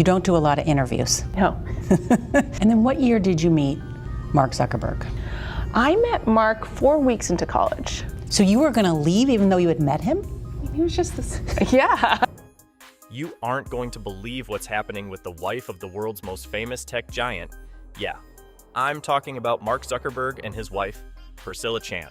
You don't do a lot of interviews. No. And then what year did you meet Mark Zuckerberg? I met Mark 4 weeks into college. So you were gonna leave even though you had met him? He was just this, yeah. You aren't going to believe what's happening with the wife of the world's most famous tech giant. Yeah, I'm talking about Mark Zuckerberg and his wife, Priscilla Chan.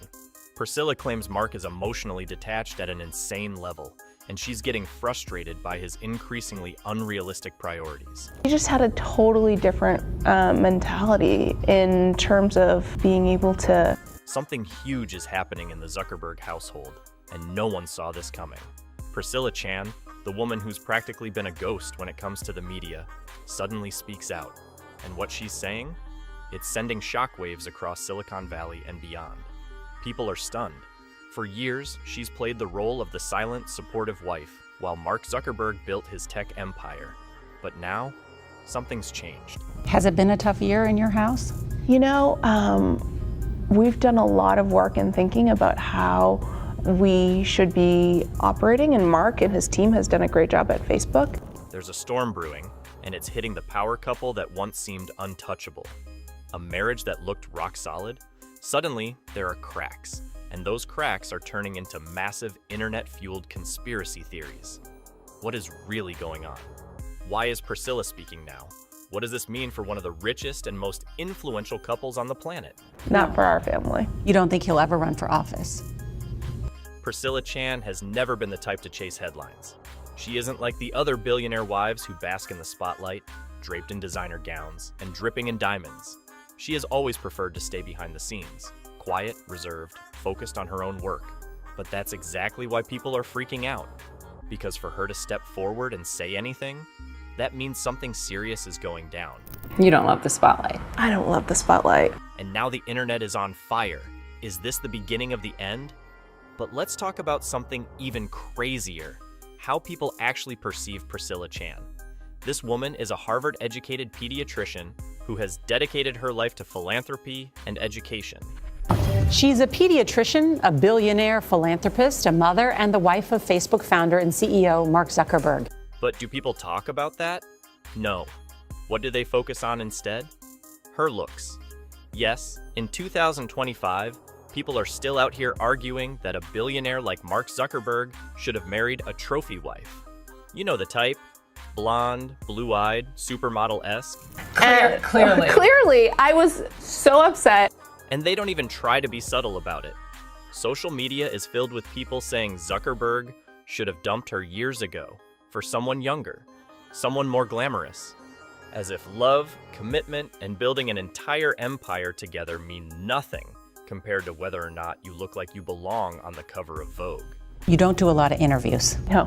Priscilla claims Mark is emotionally detached at an insane level, and she's getting frustrated by his increasingly unrealistic priorities. He just had a totally different mentality in terms of being able to... Something huge is happening in the Zuckerberg household, and no one saw this coming. Priscilla Chan, the woman who's practically been a ghost when it comes to the media, suddenly speaks out. And what she's saying? It's sending shockwaves across Silicon Valley and beyond. People are stunned. For years, she's played the role of the silent, supportive wife, while Mark Zuckerberg built his tech empire. But now, something's changed. Has it been a tough year in your house? You know, we've done a lot of work in thinking about how we should be operating, and Mark and his team has done a great job at Facebook. There's a storm brewing, and it's hitting the power couple that once seemed untouchable. A marriage that looked rock solid? Suddenly, there are cracks, and those cracks are turning into massive internet-fueled conspiracy theories. What is really going on? Why is Priscilla speaking now? What does this mean for one of the richest and most influential couples on the planet? Not for our family. You don't think he'll ever run for office? Priscilla Chan has never been the type to chase headlines. She isn't like the other billionaire wives who bask in the spotlight, draped in designer gowns and dripping in diamonds. She has always preferred to stay behind the scenes, quiet, reserved, focused on her own work. But that's exactly why people are freaking out. Because for her to step forward and say anything, that means something serious is going down. You don't love the spotlight. I don't love the spotlight. And now the internet is on fire. Is this the beginning of the end? But let's talk about something even crazier: how people actually perceive Priscilla Chan. This woman is a Harvard-educated pediatrician who has dedicated her life to philanthropy and education. She's a pediatrician, a billionaire philanthropist, a mother, and the wife of Facebook founder and CEO Mark Zuckerberg. But do people talk about that? No. What do they focus on instead? Her looks. Yes, in 2025, people are still out here arguing that a billionaire like Mark Zuckerberg should have married a trophy wife. You know the type. Blonde, blue-eyed, supermodel-esque. Clearly. Clearly, I was so upset. And they don't even try to be subtle about it. Social media is filled with people saying Zuckerberg should have dumped her years ago for someone younger, someone more glamorous. As if love, commitment, and building an entire empire together mean nothing compared to whether or not you look like you belong on the cover of Vogue. You don't do a lot of interviews. No.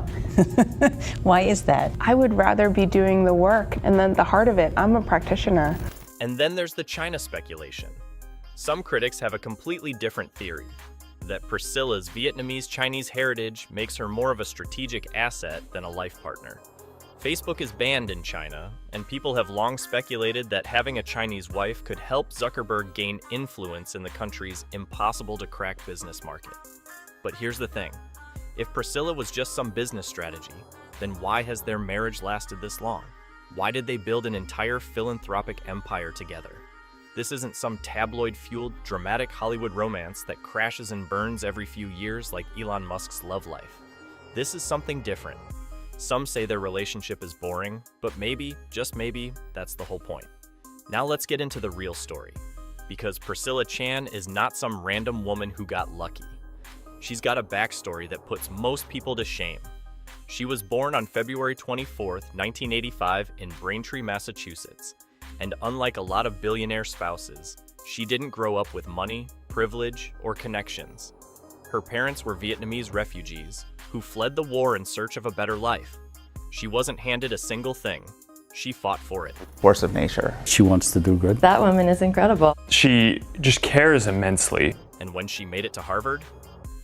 Why is that? I would rather be doing the work and then the heart of it. I'm a practitioner. And then there's the China speculation. Some critics have a completely different theory, that Priscilla's Vietnamese-Chinese heritage makes her more of a strategic asset than a life partner. Facebook is banned in China, and people have long speculated that having a Chinese wife could help Zuckerberg gain influence in the country's impossible-to-crack business market. But here's the thing. If Priscilla was just some business strategy, then why has their marriage lasted this long? Why did they build an entire philanthropic empire together? This isn't some tabloid-fueled, dramatic Hollywood romance that crashes and burns every few years like Elon Musk's love life. This is something different. Some say their relationship is boring, but maybe, just maybe, that's the whole point. Now let's get into the real story. Because Priscilla Chan is not some random woman who got lucky. She's got a backstory that puts most people to shame. She was born on February 24th, 1985 in Braintree, Massachusetts. And unlike a lot of billionaire spouses, she didn't grow up with money, privilege, or connections. Her parents were Vietnamese refugees who fled the war in search of a better life. She wasn't handed a single thing. She fought for it. Force of nature. She wants to do good. That woman is incredible. She just cares immensely. And when she made it to Harvard,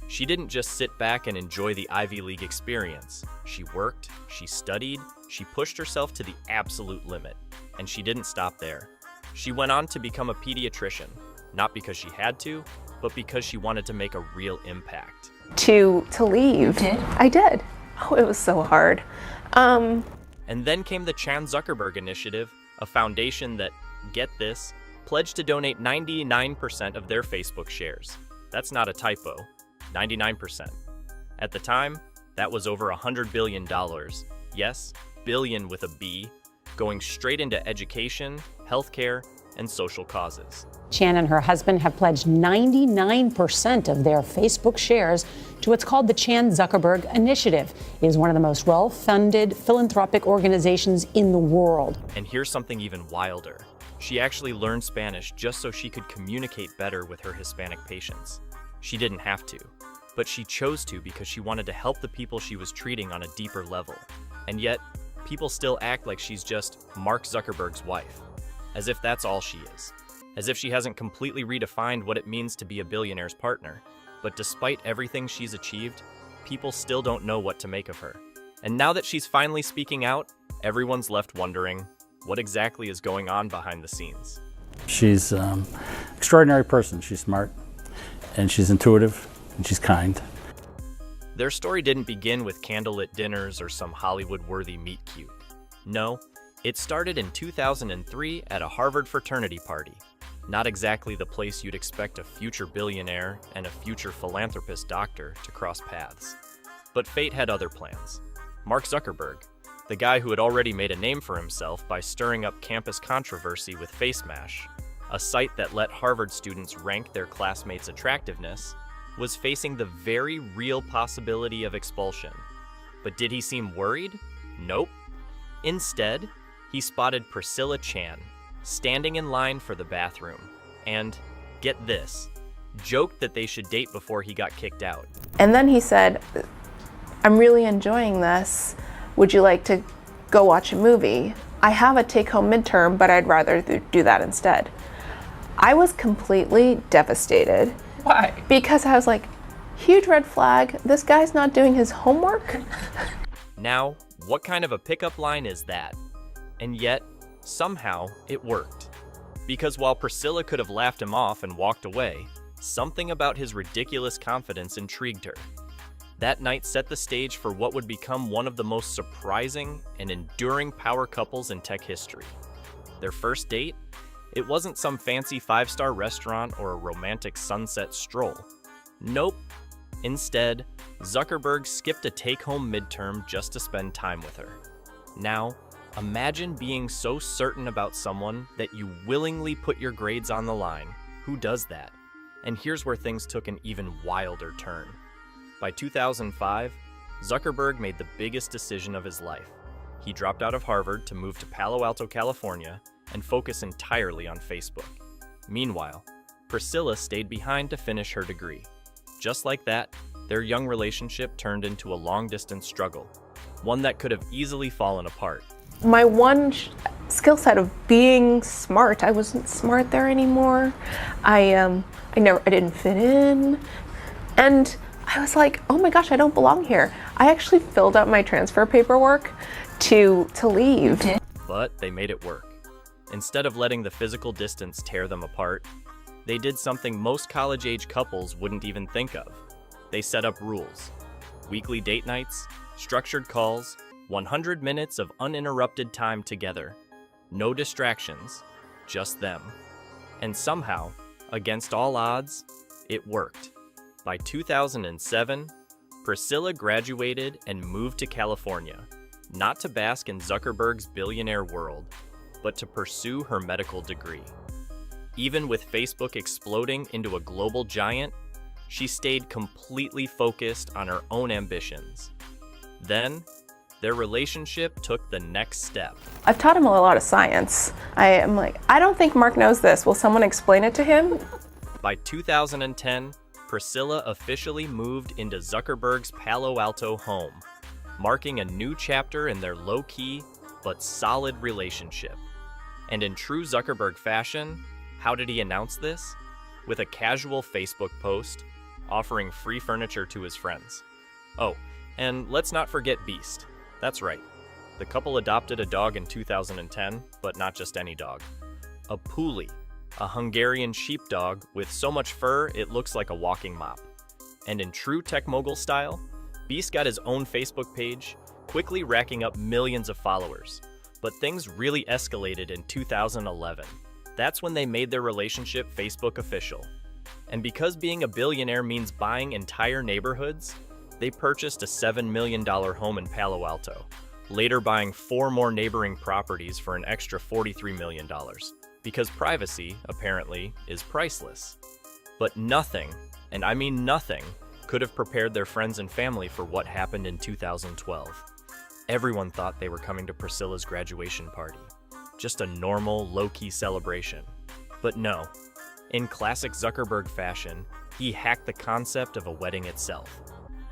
she didn't just sit back and enjoy the Ivy League experience. She worked, she studied, she pushed herself to the absolute limit. And she didn't stop there. She went on to become a pediatrician, not because she had to, but because she wanted to make a real impact. To leave. You did? I did. Oh, it was so hard. And And then came the Chan Zuckerberg Initiative, a foundation that, get this, pledged to donate 99% of their Facebook shares. That's not a typo, 99%. At the time, that was over $100 billion. Yes, billion with a B, going straight into education, healthcare, and social causes. Chan and her husband have pledged 99% of their Facebook shares to what's called the Chan Zuckerberg Initiative. It is one of the most well-funded philanthropic organizations in the world. And here's something even wilder. She actually learned Spanish just so she could communicate better with her Hispanic patients. She didn't have to, but she chose to because she wanted to help the people she was treating on a deeper level. And yet, people still act like she's just Mark Zuckerberg's wife, as if that's all she is, as if she hasn't completely redefined what it means to be a billionaire's partner. But despite everything she's achieved, people still don't know what to make of her. And now that she's finally speaking out, everyone's left wondering, what exactly is going on behind the scenes? She's an extraordinary person. She's smart, and she's intuitive, and she's kind. Their story didn't begin with candlelit dinners or some Hollywood-worthy meet-cute. No, it started in 2003 at a Harvard fraternity party. Not exactly the place you'd expect a future billionaire and a future philanthropist doctor to cross paths. But fate had other plans. Mark Zuckerberg, the guy who had already made a name for himself by stirring up campus controversy with FaceMash, a site that let Harvard students rank their classmates' attractiveness, was facing the very real possibility of expulsion. But did he seem worried? Nope. Instead, he spotted Priscilla Chan, standing in line for the bathroom, and, get this, joked that they should date before he got kicked out. And then he said, I'm really enjoying this. Would you like to go watch a movie? I have a take-home midterm, but I'd rather do that instead. I was completely devastated. Why? Because I was like, huge red flag, this guy's not doing his homework. Now, what kind of a pickup line is that? And yet, somehow, it worked. Because while Priscilla could have laughed him off and walked away, something about his ridiculous confidence intrigued her. That night set the stage for what would become one of the most surprising and enduring power couples in tech history. Their first date? It wasn't some fancy 5-star restaurant or a romantic sunset stroll. Nope. Instead, Zuckerberg skipped a take-home midterm just to spend time with her. Now, imagine being so certain about someone that you willingly put your grades on the line. Who does that? And here's where things took an even wilder turn. By 2005, Zuckerberg made the biggest decision of his life. He dropped out of Harvard to move to Palo Alto, California, and focus entirely on Facebook. Meanwhile, Priscilla stayed behind to finish her degree. Just like that, their young relationship turned into a long-distance struggle, one that could have easily fallen apart. My one skill set of being smart, I wasn't smart there anymore. I didn't fit in. And I was like, oh my gosh, I don't belong here. I actually filled out my transfer paperwork to leave. But they made it work. Instead of letting the physical distance tear them apart, they did something most college-age couples wouldn't even think of. They set up rules. Weekly date nights, structured calls, 100 minutes of uninterrupted time together. No distractions, just them. And somehow, against all odds, it worked. By 2007, Priscilla graduated and moved to California, not to bask in Zuckerberg's billionaire world, but to pursue her medical degree. Even with Facebook exploding into a global giant, she stayed completely focused on her own ambitions. Then, their relationship took the next step. I've taught him a lot of science. I am like, I don't think Mark knows this. Will someone explain it to him? By 2010, Priscilla officially moved into Zuckerberg's Palo Alto home, marking a new chapter in their low-key but solid relationship. And in true Zuckerberg fashion, how did he announce this? With a casual Facebook post, offering free furniture to his friends. Oh, and let's not forget Beast. That's right. The couple adopted a dog in 2010, but not just any dog. A Puli, a Hungarian sheepdog with so much fur it looks like a walking mop. And in true tech mogul style, Beast got his own Facebook page, quickly racking up millions of followers. But things really escalated in 2011. That's when they made their relationship Facebook official. And because being a billionaire means buying entire neighborhoods, they purchased a $7 million home in Palo Alto, later buying 4 more neighboring properties for an extra $43 million, because privacy, apparently, is priceless. But nothing, and I mean nothing, could have prepared their friends and family for what happened in 2012. Everyone thought they were coming to Priscilla's graduation party. Just a normal, low-key celebration. But no. In classic Zuckerberg fashion, he hacked the concept of a wedding itself.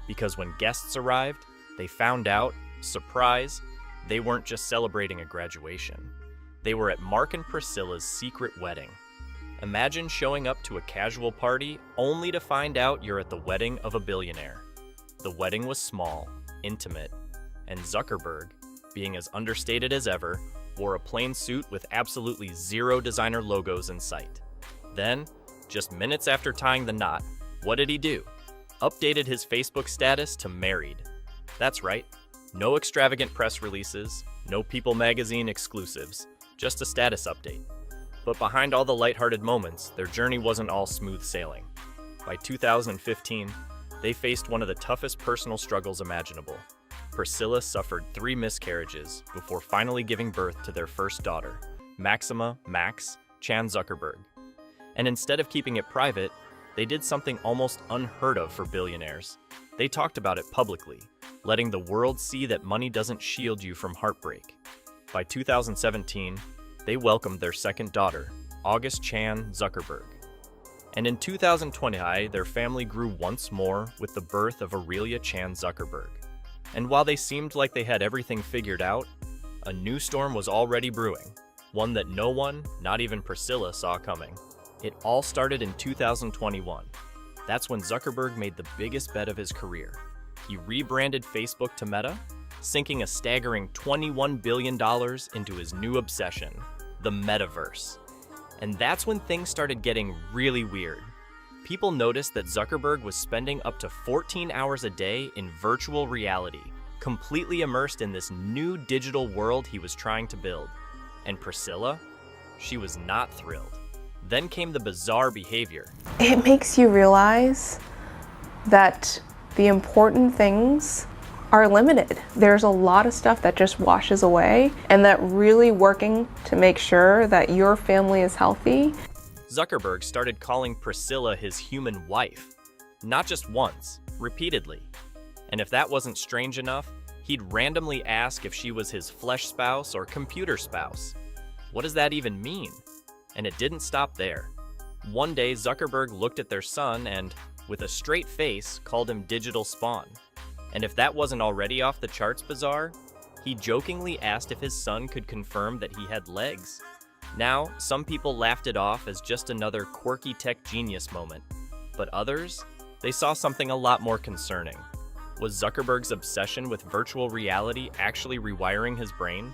Because when guests arrived, they found out, surprise, they weren't just celebrating a graduation. They were at Mark and Priscilla's secret wedding. Imagine showing up to a casual party only to find out you're at the wedding of a billionaire. The wedding was small, intimate, and Zuckerberg, being as understated as ever, wore a plain suit with absolutely zero designer logos in sight. Then, just minutes after tying the knot, what did he do? Updated his Facebook status to married. That's right, no extravagant press releases, no People magazine exclusives, just a status update. But behind all the lighthearted moments, their journey wasn't all smooth sailing. By 2015, they faced one of the toughest personal struggles imaginable. Priscilla suffered 3 miscarriages before finally giving birth to their first daughter, Maxima Max Chan Zuckerberg. And instead of keeping it private, they did something almost unheard of for billionaires. They talked about it publicly, letting the world see that money doesn't shield you from heartbreak. By 2017, they welcomed their second daughter, August Chan Zuckerberg. And in 2020, their family grew once more with the birth of Aurelia Chan Zuckerberg. And while they seemed like they had everything figured out, a new storm was already brewing, one that no one, not even Priscilla, saw coming. It all started in 2021. That's when Zuckerberg made the biggest bet of his career. He rebranded Facebook to Meta, sinking a staggering $21 billion into his new obsession, the metaverse. And that's when things started getting really weird. People noticed that Zuckerberg was spending up to 14 hours a day in virtual reality, completely immersed in this new digital world he was trying to build. And Priscilla? She was not thrilled. Then came the bizarre behavior. It makes you realize that the important things are limited. There's a lot of stuff that just washes away, and that really working to make sure that your family is healthy. Zuckerberg started calling Priscilla his human wife. Not just once, repeatedly. And if that wasn't strange enough, he'd randomly ask if she was his flesh spouse or computer spouse. What does that even mean? And it didn't stop there. One day, Zuckerberg looked at their son and, with a straight face, called him digital spawn. And if that wasn't already off the charts bizarre, he jokingly asked if his son could confirm that he had legs. Now, some people laughed it off as just another quirky tech genius moment. But others, they saw something a lot more concerning. Was Zuckerberg's obsession with virtual reality actually rewiring his brain?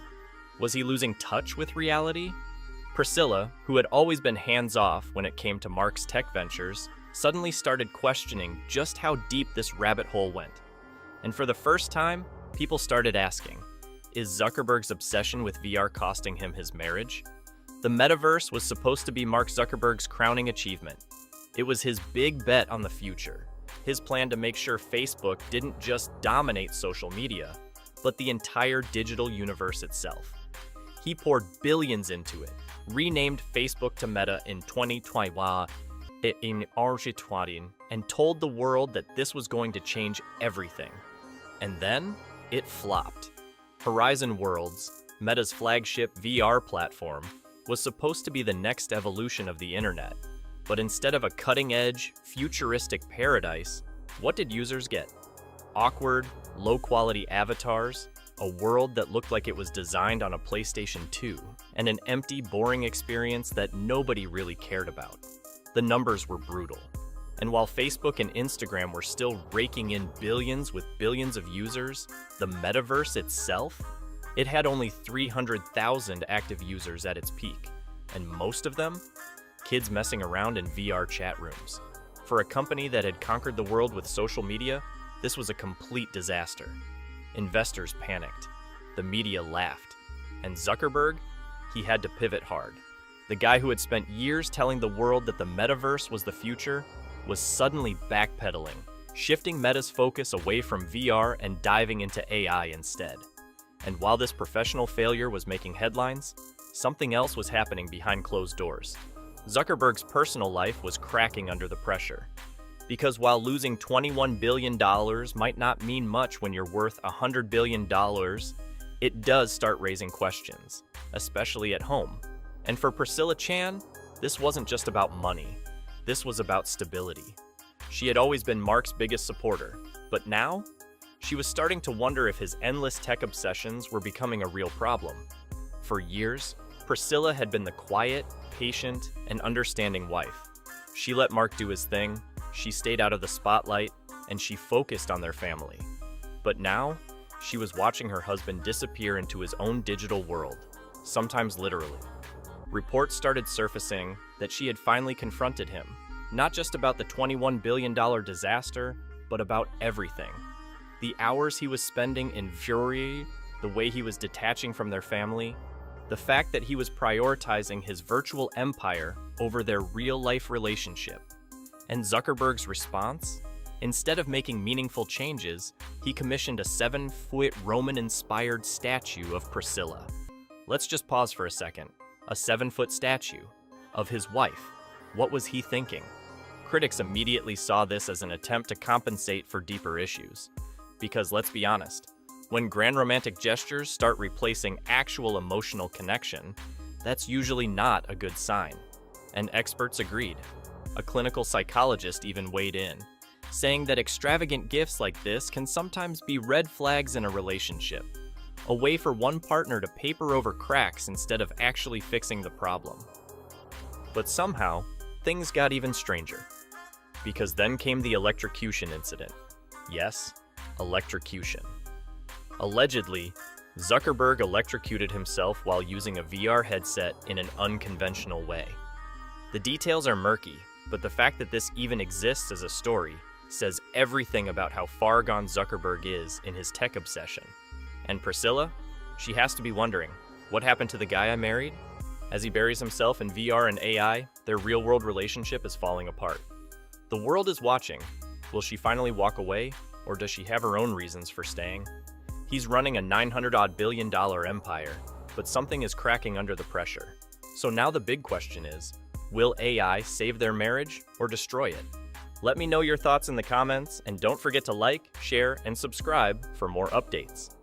Was he losing touch with reality? Priscilla, who had always been hands-off when it came to Mark's tech ventures, suddenly started questioning just how deep this rabbit hole went. And for the first time, people started asking, is Zuckerberg's obsession with VR costing him his marriage? The metaverse was supposed to be Mark Zuckerberg's crowning achievement. It was his big bet on the future, his plan to make sure Facebook didn't just dominate social media, but the entire digital universe itself. He poured billions into it, renamed Facebook to Meta in 2021, and told the world that this was going to change everything. And then, it flopped. Horizon Worlds, Meta's flagship VR platform, was supposed to be the next evolution of the internet. But instead of a cutting-edge, futuristic paradise, what did users get? Awkward, low-quality avatars, a world that looked like it was designed on a PlayStation 2, and an empty, boring experience that nobody really cared about. The numbers were brutal. And while Facebook and Instagram were still raking in billions with billions of users, the metaverse itself? It had only 300,000 active users at its peak, and most of them? Kids messing around in VR chat rooms. For a company that had conquered the world with social media, this was a complete disaster. Investors panicked. The media laughed. And Zuckerberg, he had to pivot hard. The guy who had spent years telling the world that the metaverse was the future was suddenly backpedaling, shifting Meta's focus away from VR and diving into AI instead. And while this professional failure was making headlines, something else was happening behind closed doors. Zuckerberg's personal life was cracking under the pressure. Because while losing $21 billion might not mean much when you're worth $100 billion, it does start raising questions, especially at home. And for Priscilla Chan, this wasn't just about money. This was about stability. She had always been Mark's biggest supporter, but now, she was starting to wonder if his endless tech obsessions were becoming a real problem. For years, Priscilla had been the quiet, patient, and understanding wife. She let Mark do his thing, she stayed out of the spotlight, and she focused on their family. But now, she was watching her husband disappear into his own digital world, sometimes literally. Reports started surfacing that she had finally confronted him, not just about the $21 billion disaster, but about everything. The hours he was spending in fury, the way he was detaching from their family, the fact that he was prioritizing his virtual empire over their real-life relationship. And Zuckerberg's response? Instead of making meaningful changes, he commissioned a 7-foot Roman-inspired statue of Priscilla. Let's just pause for a second. A 7-foot statue of his wife. What was he thinking? Critics immediately saw this as an attempt to compensate for deeper issues. Because let's be honest, when grand romantic gestures start replacing actual emotional connection, that's usually not a good sign. And experts agreed. A clinical psychologist even weighed in, saying that extravagant gifts like this can sometimes be red flags in a relationship. A way for one partner to paper over cracks instead of actually fixing the problem. But somehow, things got even stranger. Because then came the electrocution incident. Yes, electrocution. Allegedly, Zuckerberg electrocuted himself while using a VR headset in an unconventional way. The details are murky, but the fact that this even exists as a story says everything about how far gone Zuckerberg is in his tech obsession. And Priscilla? She has to be wondering, what happened to the guy I married? As he buries himself in VR and AI, their real-world relationship is falling apart. The world is watching. Will she finally walk away, or does she have her own reasons for staying? He's running a $900-odd billion empire, but something is cracking under the pressure. So now the big question is, will AI save their marriage or destroy it? Let me know your thoughts in the comments, and don't forget to like, share, and subscribe for more updates.